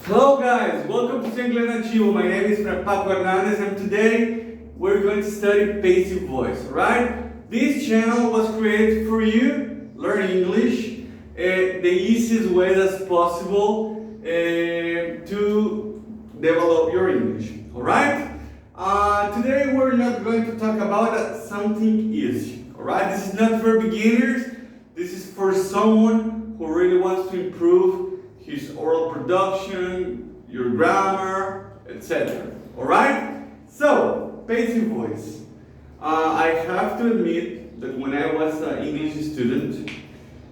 Hello guys, welcome to Seu Inglês Nativo. My name is Paco Hernandez and today we're going to study passive voice, right? This channel was created for you, learn English the easiest way as possible to develop your English, alright? Today we're not going to talk about something easy, alright? This is not for beginners, this is for someone who really wants to improve his oral production, your grammar, etc. Alright? So, passive voice. I have to admit that when I was an English student,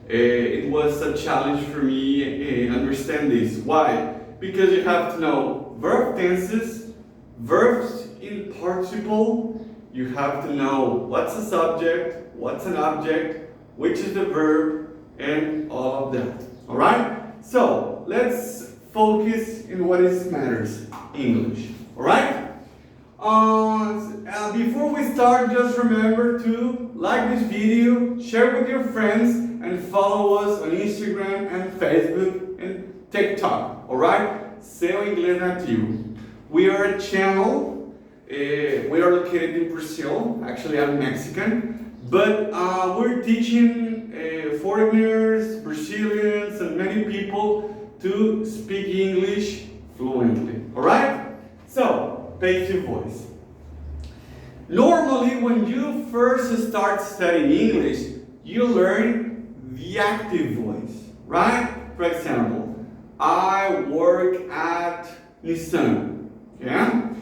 it was a challenge for me understand this. Why? Because you have to know verb tenses, verbs in participle, you have to know what's a subject, what's an object, which is the verb, and all of that. Alright? So, let's focus in what is matters, English. Alright? Before we start, just remember to like this video, share with your friends, and follow us on Instagram and Facebook and TikTok. Alright? Seu Inglês Nativo. We are a channel. We are located in Brazil. Actually, I'm Mexican. But we're teaching foreigners, Brazilians, and many people to speak English fluently. Alright? So, passive voice. Normally, when you first start studying English, you learn the active voice. Right? For example, I work at Nissan. Yeah?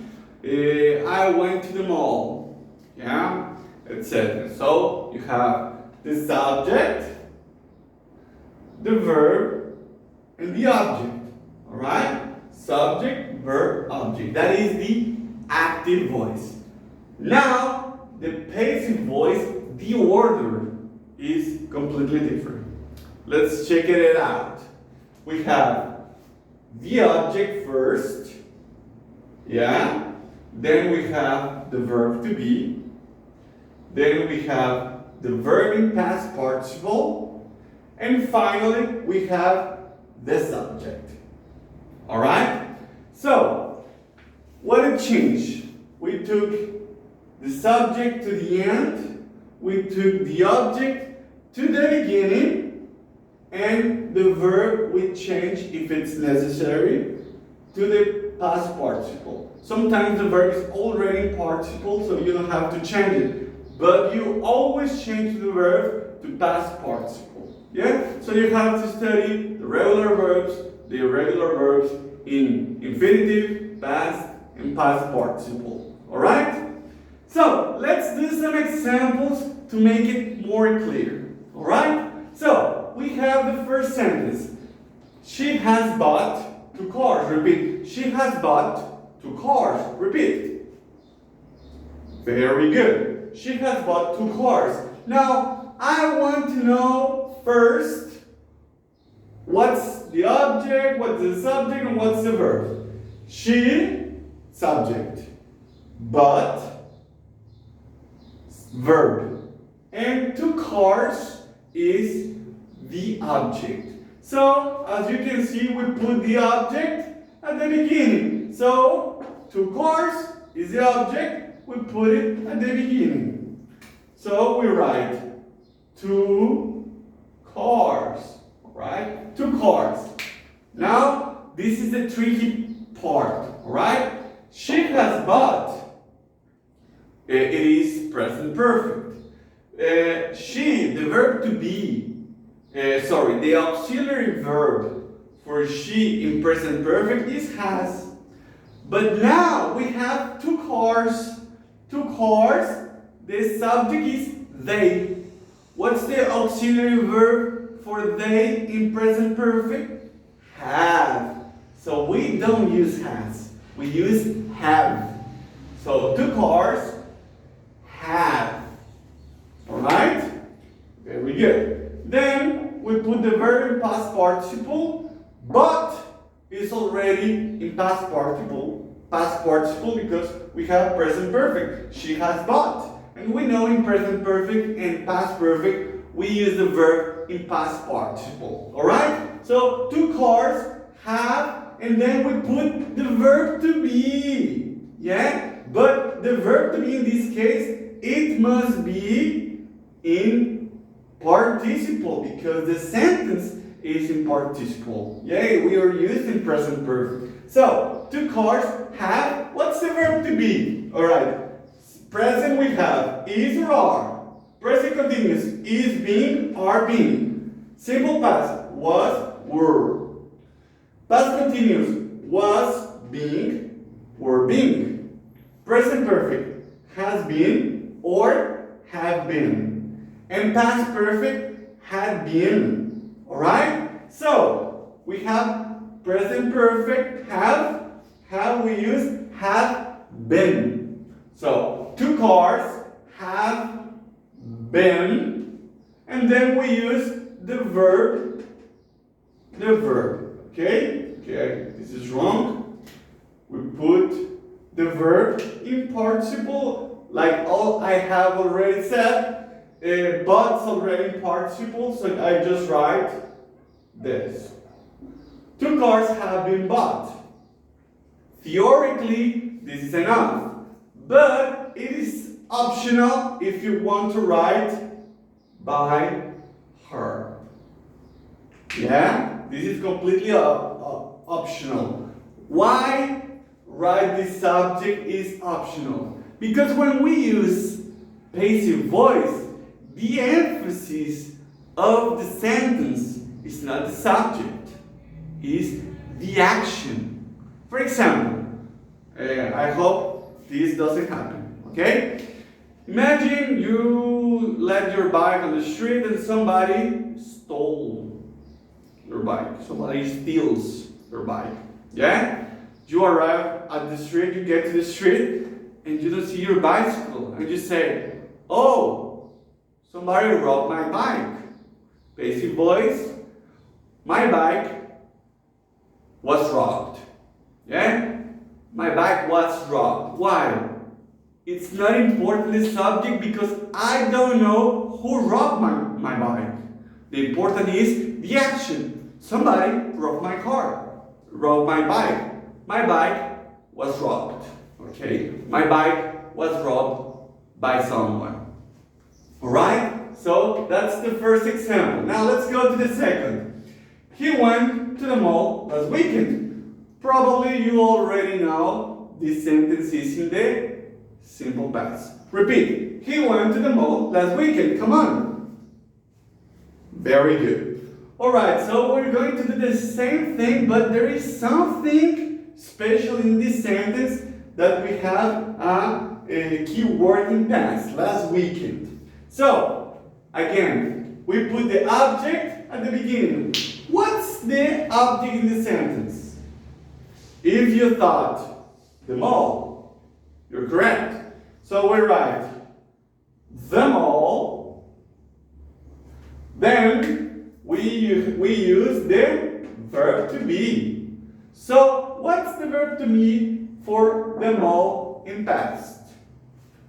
I went to the mall. Yeah? Etc. So, you have the subject, the verb, and the object. Alright? Subject, verb, object. That is the active voice. Now, the passive voice, the order is completely different. Let's check it out. We have the object first. Yeah? Then we have the verb to be. Then we have the verb in past participle, and finally we have the subject. Alright? So, what it changed? We took the subject to the end, we took the object to the beginning, and the verb we change, if it's necessary, to the past participle. Sometimes the verb is already in participle, so you don't have to change it. But you always change the verb to past participle. Yeah? So you have to study the regular verbs, the irregular verbs in infinitive, past, and past participle. Alright? So let's do some examples to make it more clear. Alright? So we have the first sentence. She has bought 2 cars. Repeat. She has bought 2 cars. Repeat. Very good. She has bought 2 cars. Now, I want to know first what's the object, what's the subject, and what's the verb. She, subject. Bought, verb. And 2 cars is the object. So, as you can see, we put the object at the beginning. So, 2 cars is the object. We put it at the beginning. So we write 2 cars. Right? 2 cars. Now, this is the tricky part. Right? She has bought. It is present perfect. She, the verb to be, the auxiliary verb for she in present perfect is has. But now we have 2 cars. 2 cars, the subject is they. What's the auxiliary verb for they in present perfect? Have. So we don't use has, we use have. So 2 cars, have. Alright? Very good. Then we put the verb in past participle, but it's already in past participle because we have present perfect. She has bought. And we know in present perfect and past perfect we use the verb in past participle. Alright? So 2 cars have and then we put the verb to be. Yeah? But the verb to be in this case, it must be in participle because the sentence is in participle. Yeah, we are using present perfect. So, 2 cars have, what's the verb to be? Alright, present we have is or are. Present continuous is being, are being. Simple past was, were. Past continuous was being, were being. Present perfect has been or have been. And past perfect had been. Alright? So, we have present perfect have we use have been. So, 2 cars have been, and then we use the verb. Okay, this is wrong. We put the verb in participle, like all I have already said, but's already in participle, so I just write this. 2 cars have been bought. Theoretically, this is enough, but it is optional if you want to write by her. Yeah, this is completely optional. Why write this subject is optional? Because when we use passive voice, the emphasis of the sentence is not the subject, is the action. For example, I hope this doesn't happen, okay? Imagine you left your bike on the street and somebody stole your bike. Somebody steals your bike, yeah? You arrive at the street, you get to the street, and you don't see your bicycle. And you say, oh, somebody robbed my bike. Passive voice, my bike was robbed. Yeah? My bike was robbed. Why? It's not important the subject because I don't know who robbed my bike. The important is the action. Somebody robbed my car, robbed my bike. My bike was robbed. Okay? My bike was robbed by someone. Alright? So that's the first example. Now let's go to the second. He went to the mall last weekend. Probably you already know this sentence is in the simple past. Repeat. He went to the mall last weekend. Come on. Very good. Alright, so we're going to do the same thing, but there is something special in this sentence that we have a keyword in past, last weekend. So, again, we put the object at the beginning. What's the object in the sentence? If you thought the mall, you're correct. So we write the mall, then we use the verb to be. So what's the verb to be for the mall in past?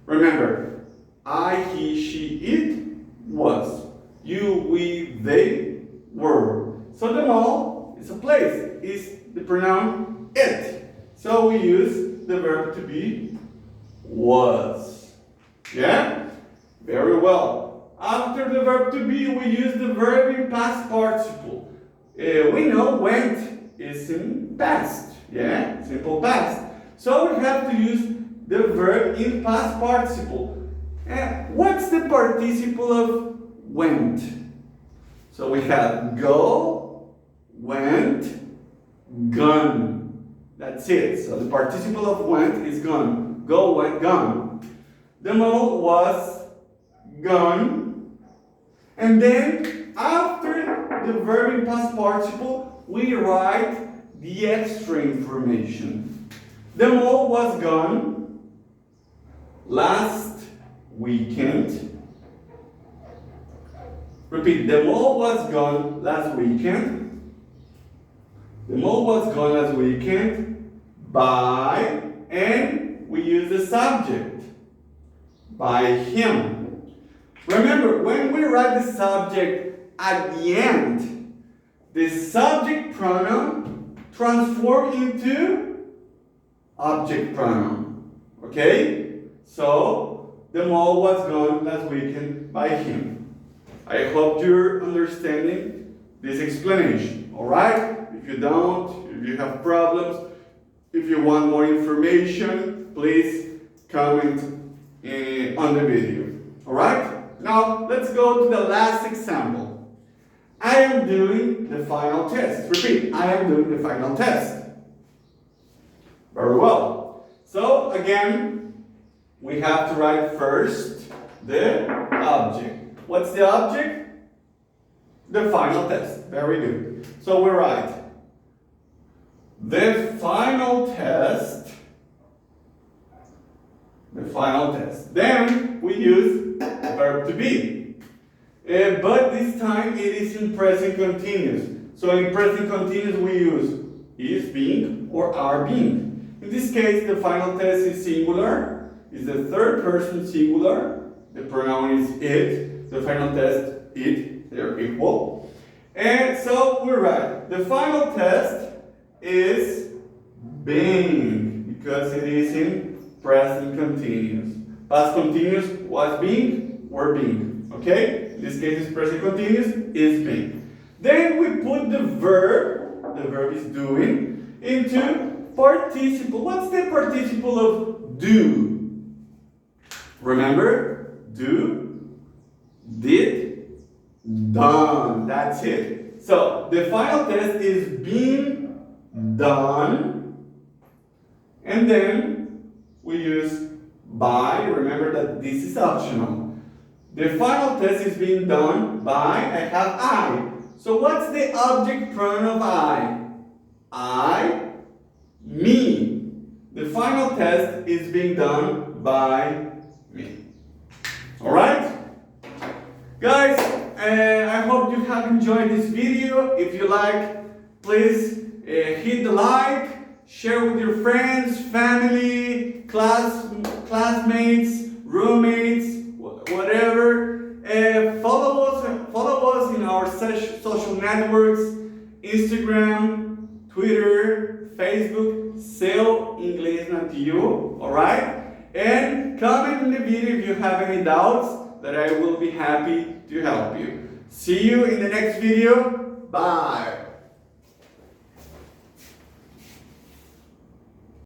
Remember, I, he, she, it, was. You, we, they, were. So the mall is a place, is the pronoun it. So we use the verb to be was. Yeah? Very well. After the verb to be, we use the verb in past participle. We know went is in past. Yeah? Simple past. So we have to use the verb in past participle. What's the participle of went? So we have go, went, gone. That's it. So the participle of went is gone. Go, went, gone. The mall was gone. And then after the verb in past participle, we write the extra information. The mall was gone last weekend. Repeat, the mall was gone last weekend. The mall was gone last weekend by, and we use the subject, by him. Remember, when we write the subject at the end, the subject pronoun transform into object pronoun. Okay? So, the mall was gone last weekend by him. I hope you're understanding this explanation. Alright? If you don't, if you have problems, if you want more information, please comment on the video. Alright? Now, let's go to the last example. I am doing the final test. Repeat, I am doing the final test. Very well. So, again, we have to write first the object. What's the object? The final test. Very good. So, we write the final test. The final test. Then, we use the verb to be. But this time it is in present continuous. So in present continuous we use is being or are being. In this case the final test is singular, is the third person singular, the pronoun is it, the final test it, they're equal. And so we write the final test is being because it is in present continuous. Past continuous was being, were being. Okay? In this case, it's present continuous, is being. Then we put the verb is doing, into participle. What's the participle of do? Remember? Do, did, done. That's it. So, the final test is being done. And then we use by. Remember that this is optional. The final test is being done by, I have I. So what's the object pronoun of I? I, me. The final test is being done by me. Alright? Guys, I hope you have enjoyed this video. If you like, please hit the like, share with your friends, family, classmates, roommates, whatever. Follow us in our social networks, Instagram, Twitter, Facebook, Seu Inglês Nativo, alright? And comment in the video if you have any doubts that I will be happy to help you. See you in the next video. Bye!